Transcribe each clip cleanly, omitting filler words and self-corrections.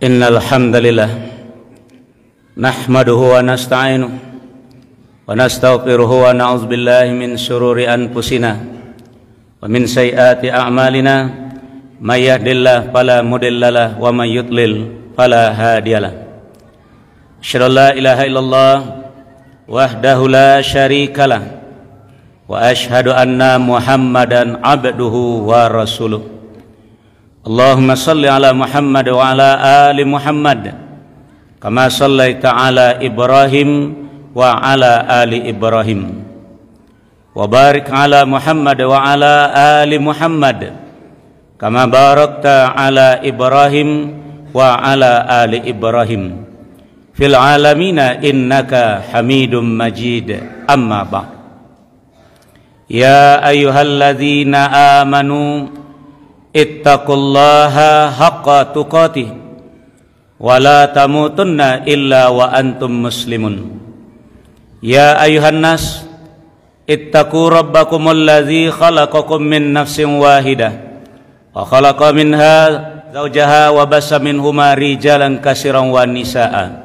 Innal hamdalillah nahmaduhu wa nasta'inuhu wa nastaghfiruhu wa na'udzu billahi min shururi anfusina wa min sayyiati a'malina may yahdihillahu fala mudhillalah wa may yudlil fala hadiyalah. Asyhadu an la ilaha illallah wahdahu la syarikalah wa asyhadu anna Muhammadan abduhu wa rasuluh. Allahumma salli ala Muhammad wa ala ali Muhammad kama sallaita ala Ibrahim wa ala ali Ibrahim wa barik ala Muhammad wa ala ali Muhammad kama barakta ala Ibrahim wa ala ali Ibrahim fil alamina innaka Hamidum Majid. Amma ba'd. Ya ayyuhalladzina amanu ittaqullaha haqqa tuqatih wa la tamutunna illa wa antum muslimun. Ya ayuhan nas ittaqu rabbakumul ladzi khalaqakum min nafsin wahidah wa khalaqa minha zawjaha wa bassa minhuma rijalan katsiran wa nisaa'a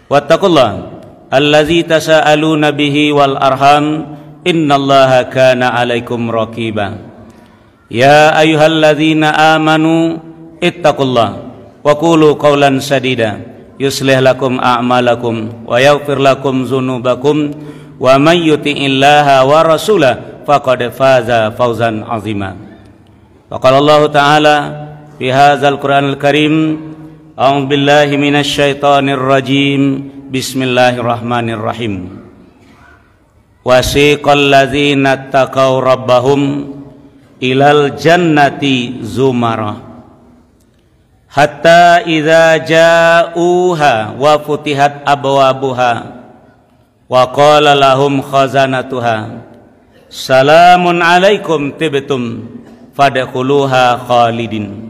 wattaqullaha allazi tasaaluna bihi wal arham innallaha kana 'alaikum raqiba. Ya ayyuhalladzina amanu ittaqullah wa qulu qawlan sadida yuslih lakum a'malakum wa yaghfir lakum dzunubakum wa may yuti'illaha wa rasulahu faqad faza fawzan 'azima. Wa qala Allah ta'ala fi hadzal Qur'anil Karim a'udzu billahi minasy syaithanir rajim bismillahirrahmanirrahim. Wasiqal ladzina taqaw rabbahum ilal jannati zumara hatta idza ja'uha wa futihat abwabuha wa qala lahum khazanatuha salamun alaikum tibtum fadkhuluha khalidin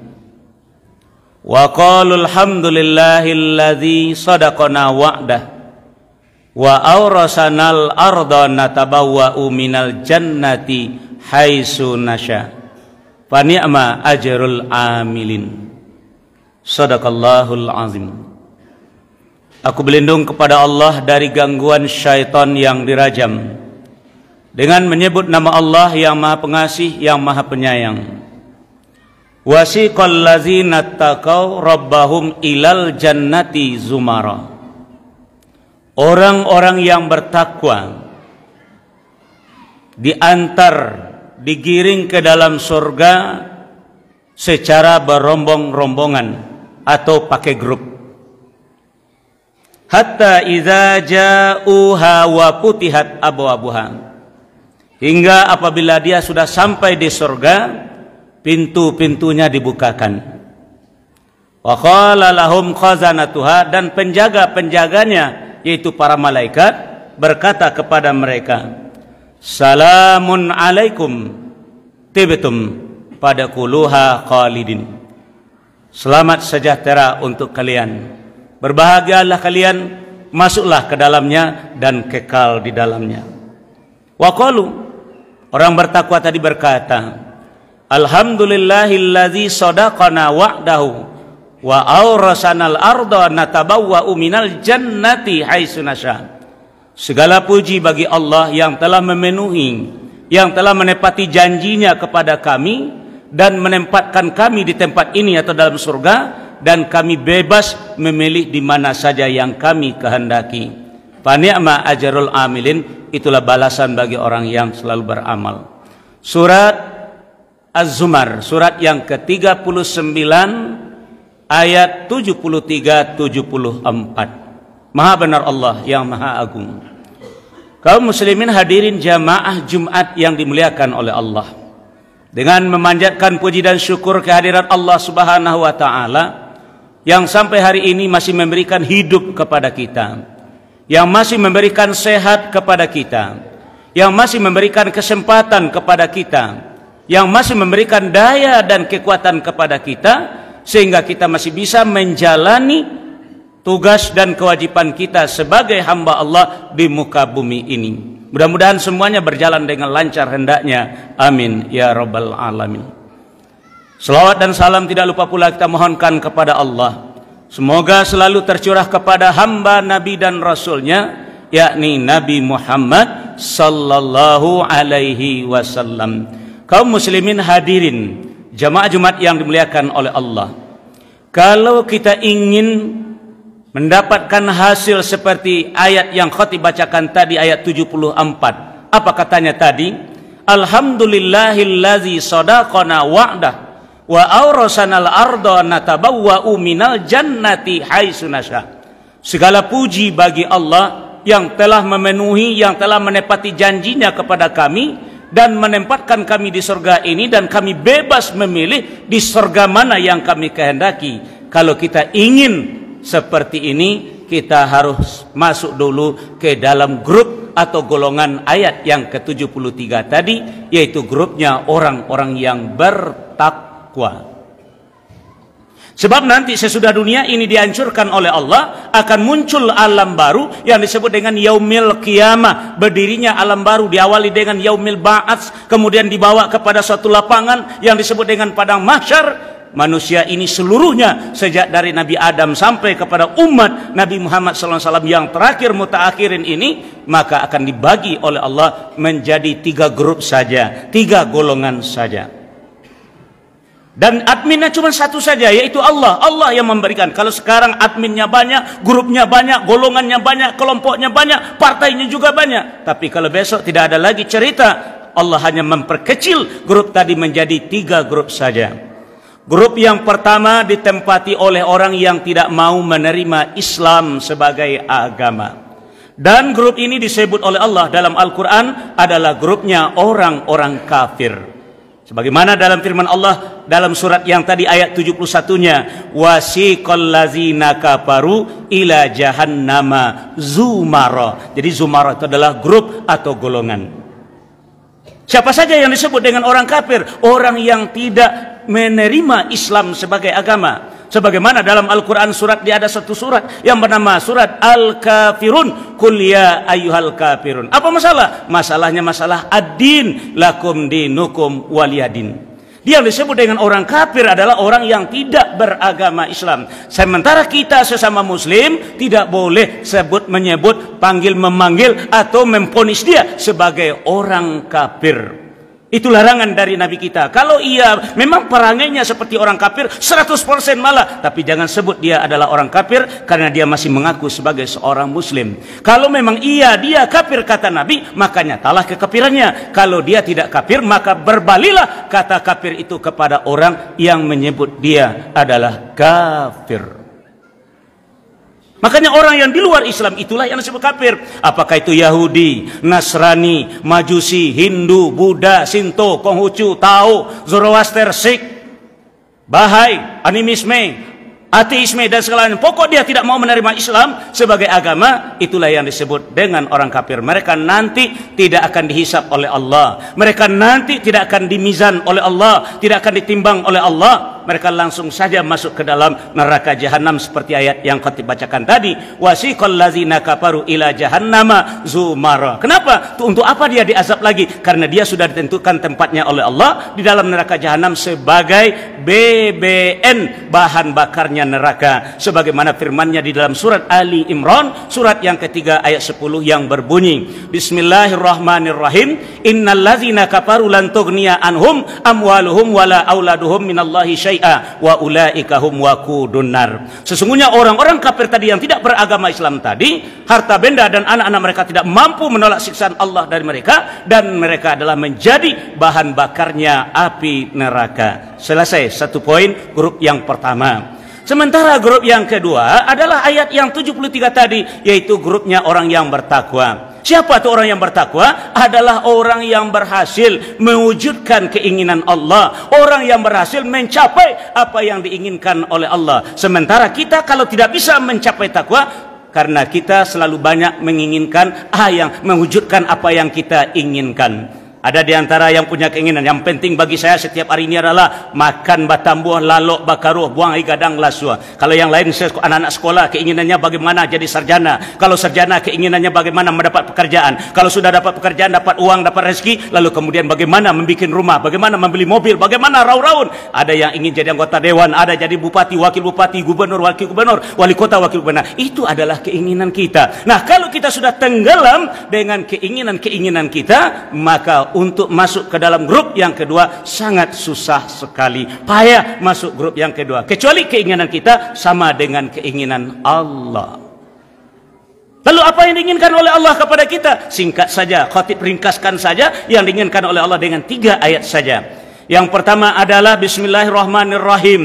wa qalu alhamdulillahilladzi sadaqana wa'dah wa awrasanal arda natabawwa'u minal jannati haitsu nasya fa ni'ma ajrul amilin. Shadaqallahul azim. Aku berlindung kepada Allah dari gangguan syaitan yang dirajam dengan menyebut nama Allah yang Maha Pengasih, yang Maha Penyayang. Wasiqal ladzina taqaw rabbahum ilal jannati zumara. Orang-orang yang bertakwa digiring ke dalam surga secara berombong-rombongan atau pakai grup. Hatta idza ja'uha wa futihat abwabuha. Hingga apabila dia sudah sampai di surga, pintu-pintunya dibukakan. Wa qala lahum khazanatuha, dan penjaga-penjaganya yaitu para malaikat berkata kepada mereka, salamun alaikum tibtum fadkhuluha khalidin. Selamat sejahtera untuk kalian, berbahagialah kalian, masuklah ke dalamnya dan kekal di dalamnya. Wa qalu, orang bertakwa tadi berkata, alhamdulillahilladzi sadaqana wa'dahu wa awrasanal arda natabawwa'u minal jannati haitsu nasya. Segala puji bagi Allah yang telah memenuhi, yang telah menepati janjinya kepada kami dan menempatkan kami di tempat ini atau dalam surga, dan kami bebas memilih di mana saja yang kami kehendaki. Fa ni'ma ajrul amilin, itulah balasan bagi orang yang selalu beramal. Surat Az-Zumar, surat yang ke-39 ayat 73-74. Maha benar Allah yang Maha Agung. Kaum muslimin hadirin jamaah Jumat yang dimuliakan oleh Allah, dengan memanjatkan puji dan syukur kehadirat Allah Subhanahu wa taala yang sampai hari ini masih memberikan hidup kepada kita, yang masih memberikan sehat kepada kita, yang masih memberikan kesempatan kepada kita, yang masih memberikan daya dan kekuatan kepada kita, sehingga kita masih bisa menjalani tugas dan kewajiban kita sebagai hamba Allah di muka bumi ini. Mudah-mudahan semuanya berjalan dengan lancar hendaknya. Amin ya rabbal alamin. Selawat dan salam tidak lupa pula kita mohonkan kepada Allah semoga selalu tercurah kepada hamba Nabi dan Rasulnya, yakni Nabi Muhammad sallallahu alaihi wasallam. Kaum muslimin hadirin, jamaah Jumat yang dimuliakan oleh Allah, kalau kita ingin mendapatkan hasil seperti ayat yang khatib bacakan tadi, ayat 74, apa katanya tadi? Alhamdulillahillazi sadaqana wa'dah wa awrasanal arda natabawwa'u minal jannati haitsu nasya. Segala puji bagi Allah yang telah memenuhi, yang telah menepati janjinya kepada kami dan menempatkan kami di surga ini, dan kami bebas memilih di surga mana yang kami kehendaki. Kalau kita ingin seperti ini, kita harus masuk dulu ke dalam grup atau golongan ayat yang ke-73 tadi, yaitu grupnya orang-orang yang bertakwa. Sebab nanti sesudah dunia ini dihancurkan oleh Allah, akan muncul alam baru yang disebut dengan yaumil qiyamah. Berdirinya alam baru diawali dengan yaumil ba'ats, kemudian dibawa kepada suatu lapangan yang disebut dengan padang mahsyar. Manusia ini seluruhnya, sejak dari Nabi Adam sampai kepada umat Nabi Muhammad SAW yang terakhir mutaakhirin ini, maka akan dibagi oleh Allah menjadi 3 grup saja, 3 golongan saja. Dan adminnya cuma satu saja, yaitu Allah. Allah yang memberikan. Kalau sekarang adminnya banyak, grupnya banyak, golongannya banyak, kelompoknya banyak, partainya juga banyak. Tapi kalau besok tidak ada lagi cerita, Allah hanya memperkecil grup tadi menjadi 3 grup saja. Grup yang pertama ditempati oleh orang yang tidak mau menerima Islam sebagai agama. Dan grup ini disebut oleh Allah dalam Al-Quran adalah grupnya orang-orang kafir. Sebagaimana dalam firman Allah dalam surat yang tadi ayat 71-nya, wasiqal ladzina kafaru ila jahannama zumara. Jadi zumara itu adalah grup atau golongan. Siapa saja yang disebut dengan orang kafir? Orang yang tidak menerima Islam sebagai agama. Sebagaimana dalam Al-Quran ada satu surat yang bernama surat Al-Kafirun. Qul ya ayyuhal kafirun. Apa masalah? Masalahnya masalah ad-din, lakum dinukum waliyadin. Dia yang disebut dengan orang kafir adalah orang yang tidak beragama Islam. Sementara kita sesama muslim tidak boleh menyebut, panggil, memanggil atau memponis dia sebagai orang kafir. Itu larangan dari Nabi kita. Kalau ia memang perangainya seperti orang kafir 100% malah, tapi jangan sebut dia adalah orang kafir karena dia masih mengaku sebagai seorang muslim. Kalau memang dia kafir kata Nabi, maka nyatalah kekafirannya. Kalau dia tidak kafir, maka berbalilah kata kafir itu kepada orang yang menyebut dia adalah kafir. Makanya orang yang di luar Islam itulah yang disebut kafir. Apakah itu Yahudi, Nasrani, Majusi, Hindu, Buddha, Sinto, Konghucu, Tao, Zoroaster, Sikh, Bahai, Animisme, ateisme dan segalanya. Pokok dia tidak mau menerima Islam sebagai agama, itulah yang disebut dengan orang kafir. Mereka nanti tidak akan dihisap oleh Allah. Mereka nanti tidak akan dimizan oleh Allah, tidak akan ditimbang oleh Allah. Mereka langsung saja masuk ke dalam neraka jahanam seperti ayat yang khatib bacakan tadi. Wasiqal ladzina kafaru ila jahannama zumara. Kenapa? Untuk apa dia diazab lagi? Karena dia sudah ditentukan tempatnya oleh Allah di dalam neraka jahanam sebagai BBN, bahan bakarnya neraka. Sebagaimana firman-Nya di dalam surat Ali Imran, surat yang ketiga ayat 10 yang berbunyi, Bismillahirrahmanirrahim. Innal ladzina kafaru lan tughniya anhum amwaluhum wala auladuhum minallahi syai'a wa ulaika hum waqudun nar. Sesungguhnya orang-orang kafir tadi yang tidak beragama Islam tadi, harta benda dan anak-anak mereka tidak mampu menolak siksaan Allah dari mereka, dan mereka adalah menjadi bahan bakarnya api neraka. Selesai satu poin grup yang pertama. Sementara grup yang kedua adalah ayat yang 73 tadi, yaitu grupnya orang yang bertakwa. Siapa itu orang yang bertakwa? Adalah orang yang berhasil mewujudkan keinginan Allah, orang yang berhasil mencapai apa yang diinginkan oleh Allah. Sementara kita kalau tidak bisa mencapai takwa, karena kita selalu banyak menginginkan yang mewujudkan apa yang kita inginkan. Ada di antara yang punya keinginan, yang penting bagi saya setiap hari ini adalah makan batambuah, lalok, bakaruh, buang air gadang, lasua. Kalau yang lain, anak-anak sekolah, keinginannya bagaimana jadi sarjana. Kalau sarjana, keinginannya bagaimana mendapat pekerjaan. Kalau sudah dapat pekerjaan, dapat uang, dapat rezeki, lalu kemudian bagaimana membuat rumah, bagaimana membeli mobil, bagaimana raun-raun. Ada yang ingin jadi anggota dewan, ada jadi bupati, wakil bupati, gubernur, wakil gubernur, wali kota, wakil gubernur. Itu adalah keinginan kita. Nah, kalau kita sudah tenggelam dengan keinginan-keinginan kita, maka untuk masuk ke dalam grup yang kedua sangat susah sekali. Payah masuk grup yang kedua. Kecuali keinginan kita sama dengan keinginan Allah. Lalu apa yang diinginkan oleh Allah kepada kita? Singkat saja, khatib ringkaskan saja yang diinginkan oleh Allah dengan 3 ayat saja. Yang pertama adalah Bismillahirrahmanirrahim.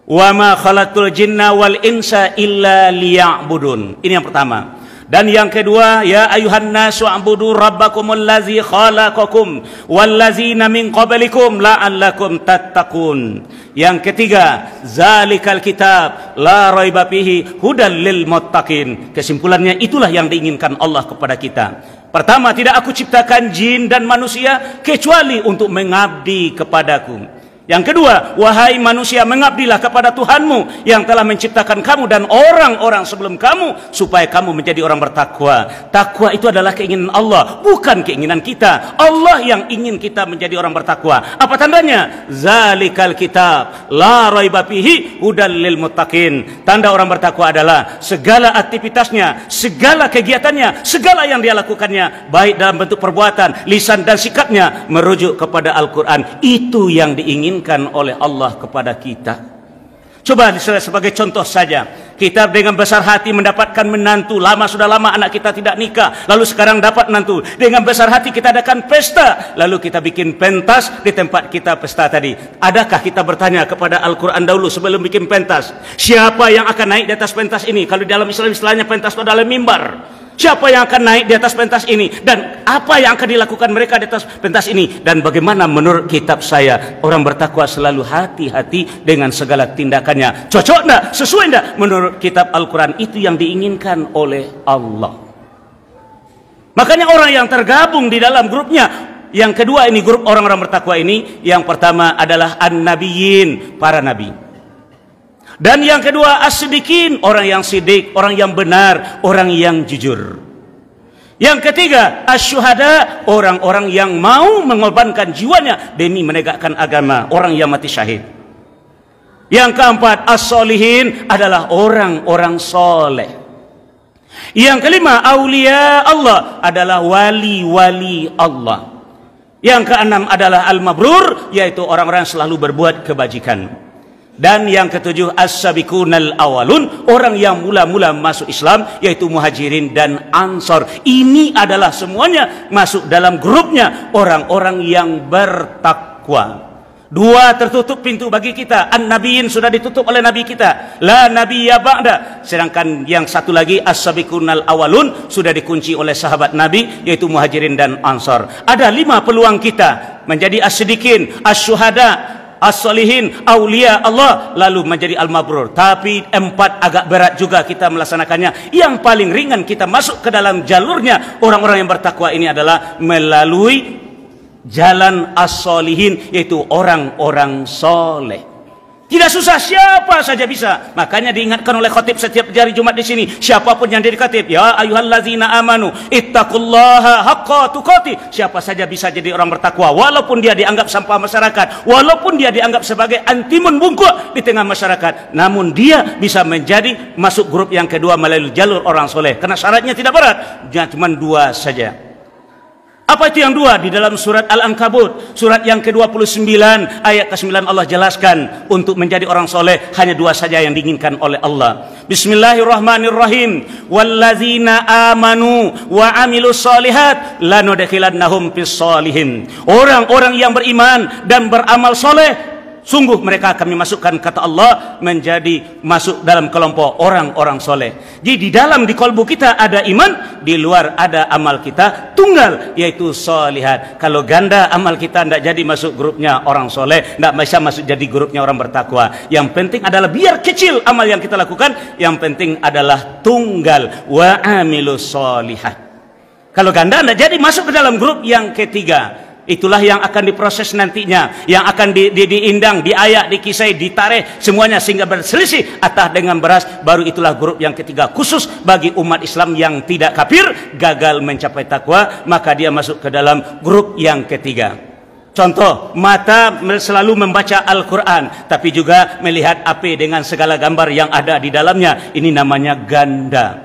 Wa ma khalaqtul jinna wal insa illa liya'budun. Ini yang pertama. Dan yang kedua, ya ayuhan nasu a'budu rabbakumul ladzi khalaqakum wallazina min qablikum la'allakum tattaqun. Yang ketiga, zalikal kitab la raiba fihi hudal lil muttaqin. Kesimpulannya itulah yang diinginkan Allah kepada kita. Pertama, tidak aku ciptakan jin dan manusia kecuali untuk mengabdi kepadaku. Yang kedua, wahai manusia, mengabdilah kepada Tuhanmu yang telah menciptakan kamu dan orang-orang sebelum kamu supaya kamu menjadi orang bertakwa. Takwa itu adalah keinginan Allah, bukan keinginan kita. Allah yang ingin kita menjadi orang bertakwa. Apa tandanya? Zalikal kitab la raiba fihi hudal lil muttaqin. Tanda orang bertakwa adalah segala aktivitasnya, segala kegiatannya, segala yang dia lakukannya, baik dalam bentuk perbuatan, lisan dan sikapnya, merujuk kepada Al-Quran. Itu yang diinginkan oleh Allah kepada kita. Coba sebagai contoh saja, kita dengan besar hati mendapatkan menantu. Sudah lama anak kita tidak nikah, lalu sekarang dapat menantu. Dengan besar hati kita adakan pesta, lalu kita bikin pentas di tempat kita pesta tadi. Adakah kita bertanya kepada Al-Quran dahulu sebelum bikin pentas? Siapa yang akan naik di atas pentas ini? Kalau dalam Islam istilahnya pentas itu adalah mimbar. Siapa yang akan naik di atas pentas ini? Dan apa yang akan dilakukan mereka di atas pentas ini? Dan bagaimana menurut kitab saya? Orang bertakwa selalu hati-hati dengan segala tindakannya. Cocok enggak? Sesuai enggak? Menurut kitab Al-Quran, itu yang diinginkan oleh Allah. Makanya orang yang tergabung di dalam grupnya, yang kedua ini grup orang-orang bertakwa ini, yang pertama adalah an-nabiyyin, para nabi. Dan yang kedua as-sidikin, orang yang sidik, orang yang benar, orang yang jujur. Yang ketiga asy-syuhada, orang-orang yang mau mengorbankan jiwanya demi menegakkan agama, orang yang mati syahid. Yang keempat as-solihin, adalah orang-orang soleh. Yang kelima aulia Allah, adalah wali-wali Allah. Yang keenam adalah al-mabrur, yaitu orang-orang yang selalu berbuat kebajikan. Dan yang ketujuh as-sabiqunal awalun, orang yang mula-mula masuk Islam, yaitu muhajirin dan ansor. Ini adalah semuanya masuk dalam grupnya orang-orang yang bertakwa. Dua tertutup pintu bagi kita. An-nabiyyin sudah ditutup oleh nabi kita, la nabiyya ba'da. Sedangkan yang satu lagi as-sabiqunal awalun sudah dikunci oleh sahabat nabi, yaitu muhajirin dan ansor. Ada 5 peluang kita menjadi as-sidikin, as-syuhada, as-solihin, aulia Allah, lalu menjadi al-mabrur. Tapi 4 agak berat juga kita melaksanakannya. Yang paling ringan kita masuk ke dalam jalurnya orang-orang yang bertakwa ini adalah melalui jalan as-solihin, yaitu orang-orang soleh. Tidak susah, siapa saja bisa. Makanya diingatkan oleh khatib setiap hari Jumat di sini, siapapun yang jadi khatib, ya ayyuhallazina amanu ittaqullaha haqqa tuqatih. Siapa saja bisa jadi orang bertakwa, walaupun dia dianggap sampah masyarakat, walaupun dia dianggap sebagai antimun bungkuk di tengah masyarakat, namun dia bisa menjadi masuk grup yang kedua melalui jalur orang soleh. Karena syaratnya tidak berat, cuma 2 saja. Apa itu yang 2? Di dalam surat Al-Ankabut, surat yang ke-29, ayat ke-9, Allah jelaskan untuk menjadi orang soleh hanya 2 saja yang diinginkan oleh Allah. Bismillahirrahmanirrahim. Wallazina amanu wa amilus solihat lanudkhilannahum fis solihin. Orang-orang yang beriman dan beramal soleh, sungguh mereka akan dimasukkan, kata Allah, menjadi masuk dalam kelompok orang-orang soleh. Jadi di dalam, di kolbu kita ada iman, di luar ada amal kita tunggal, yaitu solihat. Kalau ganda amal kita tidak jadi masuk grupnya orang soleh, tidak bisa masuk jadi grupnya orang bertakwa. Yang penting adalah biar kecil amal yang kita lakukan, yang penting adalah tunggal, wa amilus solihat. Kalau ganda Anda jadi masuk ke dalam grup yang ketiga. Itulah yang akan diproses nantinya, yang akan diindang, diayak, dikisai, ditarik semuanya sehingga berselisih atas dengan beras. Baru itulah grup yang ketiga, khusus bagi umat Islam yang tidak kafir, gagal mencapai takwa, maka dia masuk ke dalam grup yang ketiga. Contoh, mata selalu membaca Al-Quran, tapi juga melihat HP dengan segala gambar yang ada di dalamnya. Ini namanya ganda.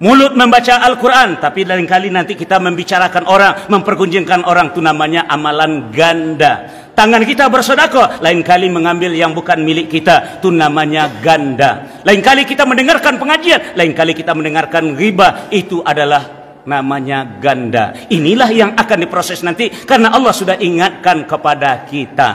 Mulut membaca Al-Quran, tapi lain kali nanti kita membicarakan orang, mempergunjingkan orang, itu namanya amalan ganda. Tangan kita bersedekah, lain kali mengambil yang bukan milik kita, itu namanya ganda. Lain kali kita mendengarkan pengajian, lain kali kita mendengarkan ghibah, itu adalah namanya ganda. Inilah yang akan diproses nanti, karena Allah sudah ingatkan kepada kita.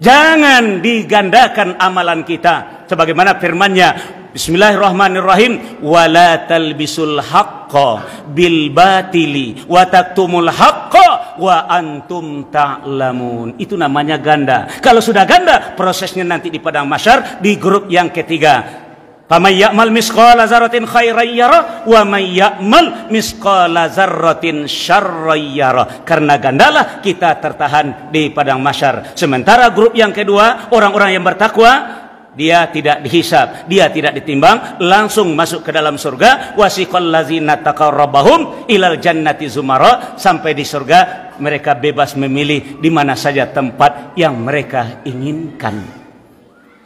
Jangan digandakan amalan kita, sebagaimana firman-Nya, Bismillahirrahmanirrahim, wala talbisul haqqa bil batili wa taktumul haqqa wa antum ta'lamun. Itu namanya ganda. Kalau sudah ganda, prosesnya nanti di padang mahsyar di grup yang ketiga. Faman ya'mal misqala dzarratin khairan yara wa may ya'mal misqala dzarratin syarran yara. Karena gandalah kita tertahan di padang mahsyar. Sementara grup yang kedua, orang-orang yang bertakwa, dia tidak dihisab, dia tidak ditimbang, langsung masuk ke dalam surga. Wasiqal ladzina taqaw rabbahum ilal jannati zumara. Sampai di surga mereka bebas memilih di mana saja tempat yang mereka inginkan.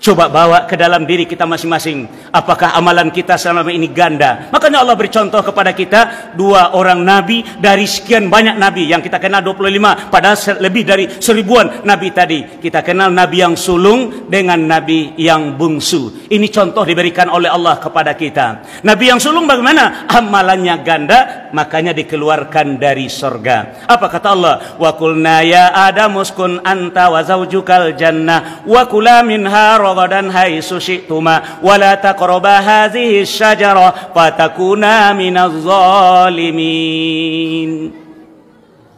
Coba bawa ke dalam diri kita masing-masing. Apakah amalan kita selama ini ganda? Makanya Allah beri contoh kepada kita 2 orang nabi dari sekian banyak nabi yang kita kenal 25. Padahal lebih dari 1000-an nabi tadi. Kita kenal nabi yang sulung dengan nabi yang bungsu. Ini contoh diberikan oleh Allah kepada kita. Nabi yang sulung bagaimana? Amalannya ganda, makanya dikeluarkan dari sorga. Apa kata Allah? Wa qulna ya Adam uskun anta wa zaujukal jannah wa kula minha ragadan haitsu syi'tuma wa la taqraba hadhihi asy-syajarah fatakuna minaz zalimin.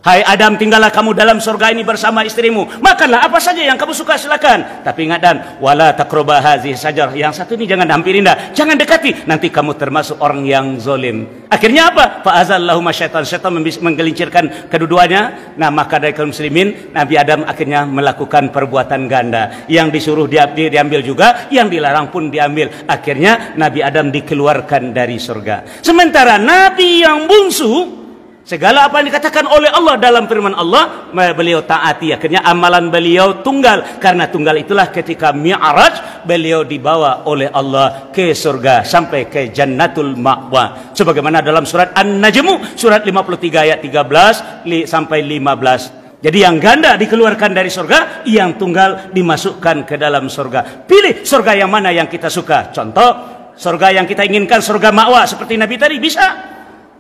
Hai Adam, tinggallah kamu dalam surga ini bersama istrimu. Makanlah apa saja yang kamu suka, silakan. Tapi ingat Dan, wala taqraba hadhihi syajarah. Yang satu ini jangan hampirin dah. Jangan dekati. Nanti kamu termasuk orang yang zalim. Akhirnya apa? Fa azallahuma syaitan. Syaitan menggelincirkan kedua-duanya. Nah, maka dari kaum muslimin, Nabi Adam akhirnya melakukan perbuatan ganda. Yang disuruh diambil juga, yang dilarang pun diambil. Akhirnya Nabi Adam dikeluarkan dari surga. Sementara Nabi yang bungsu, segala apa yang dikatakan oleh Allah dalam firman Allah, beliau taati. Akhirnya amalan beliau tunggal. Karena tunggal itulah ketika Mi'raj beliau dibawa oleh Allah ke surga sampai ke Jannatul Ma'wa. Sebagaimana dalam surat An-Najm, surat 53 ayat 13 sampai 15. Jadi yang ganda dikeluarkan dari surga, yang tunggal dimasukkan ke dalam surga. Pilih surga yang mana yang kita suka. Contoh, surga yang kita inginkan, surga Ma'wa seperti Nabi tadi, bisa.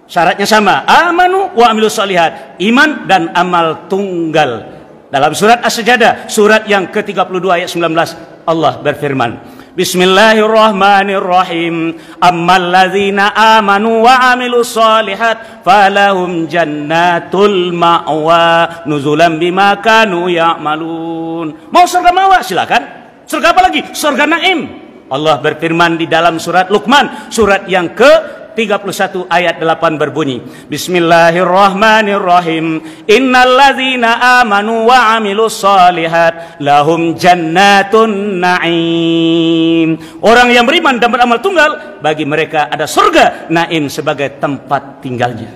Syaratnya sama, amanu wa amilus shalihat, iman dan amal tunggal. Dalam surat As-Sajdah, surat yang ke-32 ayat 19, Allah berfirman, Bismillahirrahmanirrahim, ammal ladzina amanu wa amilus shalihat falahum jannatul ma'wa nuzulan bima kanu ya'malun. Mau surga Ma'wa? Silakan. Surga apa lagi? Surga Naim. Allah berfirman di dalam surat Luqman, surat yang ke-31 ayat 8 berbunyi, Bismillahirrahmanirrahim, innalladzina amanu wa amilus shalihat lahum jannatun na'im. Orang yang beriman dan beramal tunggal, bagi mereka ada surga Naim sebagai tempat tinggalnya.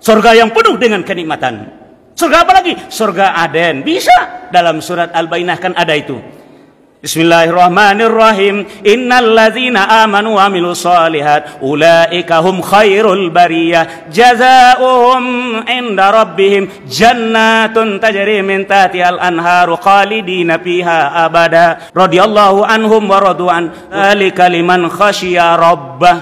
Surga yang penuh dengan kenikmatan. Surga apa lagi? Surga Aden. Bisa. Dalam surat Al-Bainah kan ada itu. Bismillahirrahmanirrahim, innalladzina amanu wa amilus shalihat ulaika hum khairul bariyah jazaohum inda rabbihim jannatun tajri min tahtihal anharu khalidina fiha abada radhiyallahu anhum wa radu an dzalika liman khasyiya rabbah.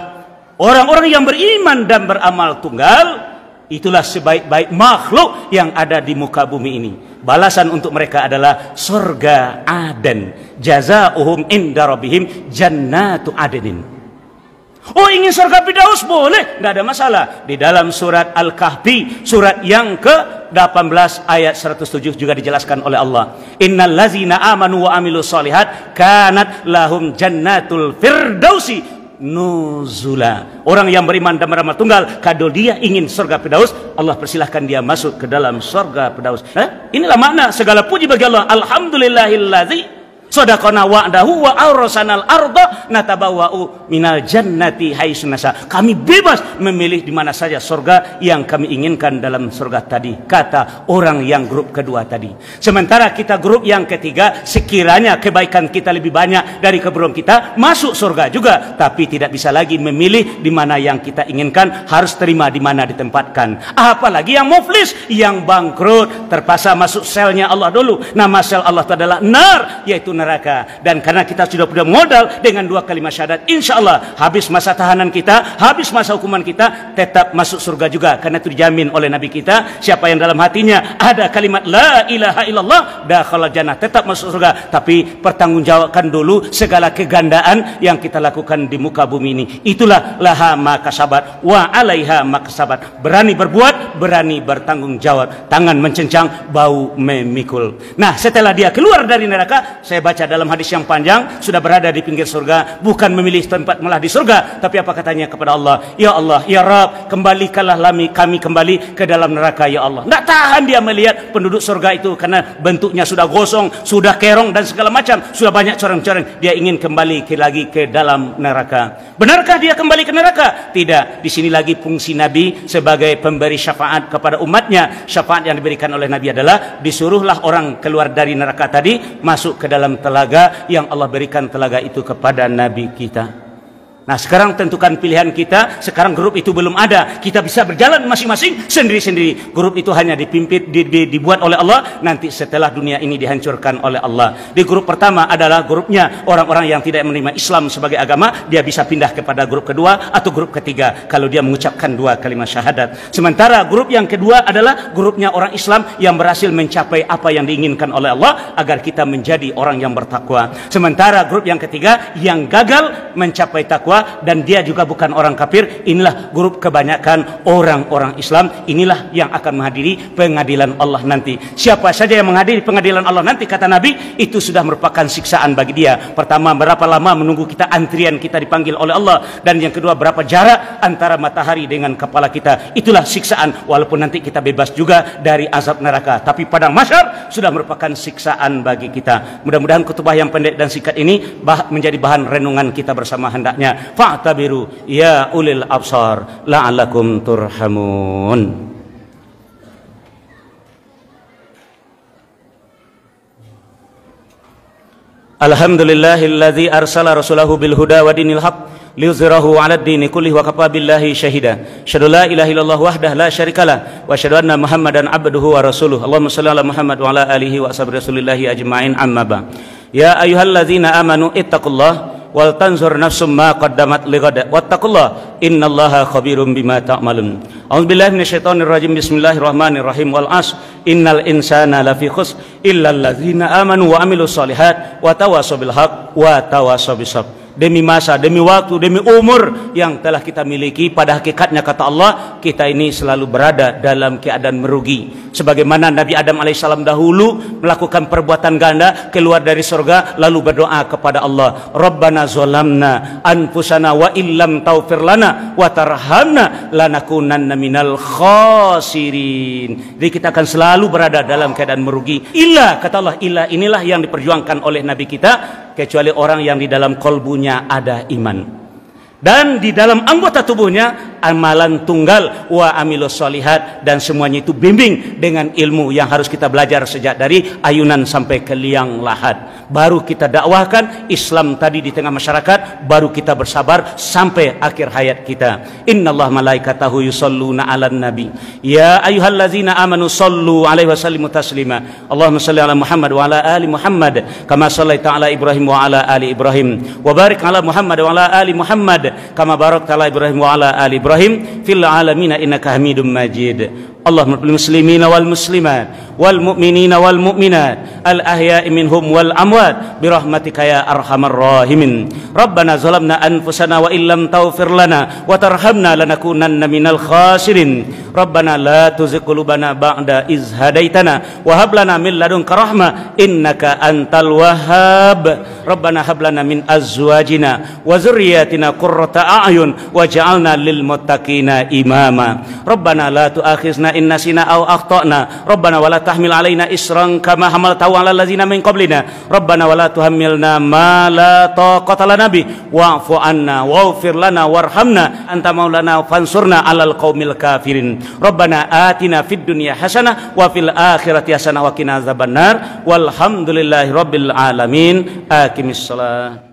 Orang-orang yang beriman dan beramal tunggal, itulah sebaik-baik makhluk yang ada di muka bumi ini. Balasan untuk mereka adalah surga Aden. Jazaohum inda rabbihim jannatu adenin. Oh, ingin surga Firdaus? Boleh, tidak ada masalah. Di dalam surat Al-Kahfi, surat yang ke-18 ayat 107 juga dijelaskan oleh Allah. Innal ladzina amanu wa amilus shalihat kanat lahum jannatul firdausi nuzula. Orang yang beriman dan beramal tunggal, kalau dia ingin surga Firdaus, Allah persilahkan dia masuk ke dalam surga Firdaus. Inilah makna segala puji bagi Allah. Alhamdulillahillazi sadaqana wa'dahu wa awrasanal arda natabawwa'u minal jannati haitsu nasha. Kami bebas memilih di mana saja surga yang kami inginkan dalam surga tadi, kata orang yang grup kedua tadi. Sementara kita grup yang ketiga, sekiranya kebaikan kita lebih banyak dari keburukan kita, masuk surga juga, tapi tidak bisa lagi memilih di mana yang kita inginkan, harus terima di mana ditempatkan. Apalagi yang muflis, yang bangkrut, terpaksa masuk selnya Allah dulu. Nama sel Allah itu adalah nar, yaitu neraka. Dan karena kita sudah punya modal dengan 2 kalimat syahadat, insya Allah habis masa tahanan kita, habis masa hukuman kita, tetap masuk surga juga. Karena itu dijamin oleh Nabi kita, siapa yang dalam hatinya ada kalimat la ilaha illallah dakhala jannah, tetap masuk surga. Tapi pertanggungjawabkan dulu segala kegandaan yang kita lakukan di muka bumi ini. Itulah laha ma kasabat wa alaiha ma kasabat. Berani berbuat, berani bertanggung jawab. Tangan mencencang, bau memikul. Nah, setelah dia keluar dari neraka, saya baca dalam hadis yang panjang, sudah berada di pinggir surga, bukan memilih tempat malah di surga, tapi apa katanya kepada Allah? Ya Allah, ya Rabb, kembalikanlah kami kembali ke dalam neraka ya Allah. Tidak tahan dia melihat penduduk surga itu, karena bentuknya sudah gosong, sudah kerong dan segala macam, sudah banyak coreng-coreng. Dia ingin kembali lagi ke dalam neraka. Benarkah dia kembali ke neraka? Tidak. Di sini lagi fungsi Nabi sebagai pemberi syafaat kepada umatnya. Syafaat yang diberikan oleh Nabi adalah disuruhlah orang keluar dari neraka tadi, masuk ke dalam telaga yang Allah berikan telaga itu kepada Nabi kita. Nah, sekarang tentukan pilihan kita. Sekarang grup itu belum ada, kita bisa berjalan masing-masing sendiri-sendiri. Grup itu hanya dibuat oleh Allah nanti setelah dunia ini dihancurkan oleh Allah. Di grup pertama adalah grupnya orang-orang yang tidak menerima Islam sebagai agama, dia bisa pindah kepada grup kedua atau grup ketiga kalau dia mengucapkan 2 kalimat syahadat. Sementara grup yang kedua adalah grupnya orang Islam yang berhasil mencapai apa yang diinginkan oleh Allah agar kita menjadi orang yang bertakwa. Sementara grup yang ketiga yang gagal mencapai takwa dan dia juga bukan orang kafir, inilah grup kebanyakan orang-orang Islam. Inilah yang akan menghadiri pengadilan Allah nanti. Siapa saja yang menghadiri pengadilan Allah nanti, kata Nabi, itu sudah merupakan siksaan bagi dia. Pertama, berapa lama menunggu kita, antrian kita dipanggil oleh Allah. Dan yang kedua, berapa jarak antara matahari dengan kepala kita. Itulah siksaan, walaupun nanti kita bebas juga dari azab neraka, tapi padang mahsyar sudah merupakan siksaan bagi kita. Mudah-mudahan khutbah yang pendek dan singkat ini menjadi bahan renungan kita bersama hendaknya. Fa'tabiru ya ulil absar la'allakum turhamun. Alhamdulillahilladzi arsala rasulahu bil huda wa dinil haq liyuzhirahu 'alad dini kullihi wa kafa billahi syahida. Asyhadu la ilaha illallah wahdahu la syarikalah wa asyhadu anna Muhammadan 'abduhu wa rasuluh. Allahumma shalli ala Muhammad wa ala alihi wa ashabi rasulillahi ajma'in, amma ba. Ya ayyuhalladzina amanu ittaqullaha wal tanzur nafsum ma qaddamat lighad wattaqullah innallaha khabirum bima ta'malun. A'udzubillahi minasyaitonir rajim. Bismillahirrahmanirrahim. Wal 'ashr innal insana lafi khusr illal ladzina amanu wa amilus solihat wa tawassaw bil haqq wa tawassaw bis sabr. Demi masa, demi waktu, demi umur yang telah kita miliki, pada hakikatnya kata Allah, kita ini selalu berada dalam keadaan merugi. Sebagaimana Nabi Adam alaihissalam dahulu melakukan perbuatan ganda, keluar dari surga, lalu berdoa kepada Allah, Rabbana zolamna anfusana wa illam taufir lana wa tarhamna lanakunanna minal khasirin. Jadi kita akan selalu berada dalam keadaan merugi. Illa, kata Allah, illa inilah yang diperjuangkan oleh Nabi kita, kecuali orang yang di dalam kolbunya ada iman dan di dalam anggota tubuhnya amalan tunggal wa amilus solihat, dan semuanya itu bimbing dengan ilmu yang harus kita belajar sejak dari ayunan sampai ke liang lahat. Baru kita dakwahkan Islam tadi di tengah masyarakat, baru kita bersabar sampai akhir hayat kita. Innallaha malaikatahu yusholluna 'alan nabi ya ayyuhallazina amanu shollu 'alaihi wa sallimu taslima. Allahumma shalli ala Muhammad wa ala ali Muhammad kama shallaita ala Ibrahim wa ala ali Ibrahim wa barik ala Muhammad wa ala ali Muhammad kama barakta ala Ibrahim wa ala ali Ibrahim fil alamin innaka Hamidum Majid. Allahumma lil muslimina wal muslimat wal mu'minina wal mu'minat al ahya'i minhum wal amwat bi rahmatika ya arhamar rahimin. Rabbana zalamna anfusana wa illam taghfir lana wa tarhamna lanakunanna minal khasirin. Rabbana la tuzigh qulubana ba'da iz hadaitana wa hab lana min ladunka rahmah innaka antal wahhab. Rabbana hab lana min azwajina wa dzurriyyatina qurrata a'yun waj'alna lil muttaqina imama. Rabbana la tu'akhizna in nasina aw akhtana. Rabbana wala tahmil alaina isran kama hamaltahu ala allazina min qablina. Rabbana wala tuhammilna ma la taqata lana bi wa'fu anna waghfir lana warhamna anta maulana fansurna alal qaumil kafirin. Rabbana atina fid dunya hasanah wa fil akhirati hasanah wa qina azabannar. Walhamdulillahi rabbil alamin. Aqimissalah.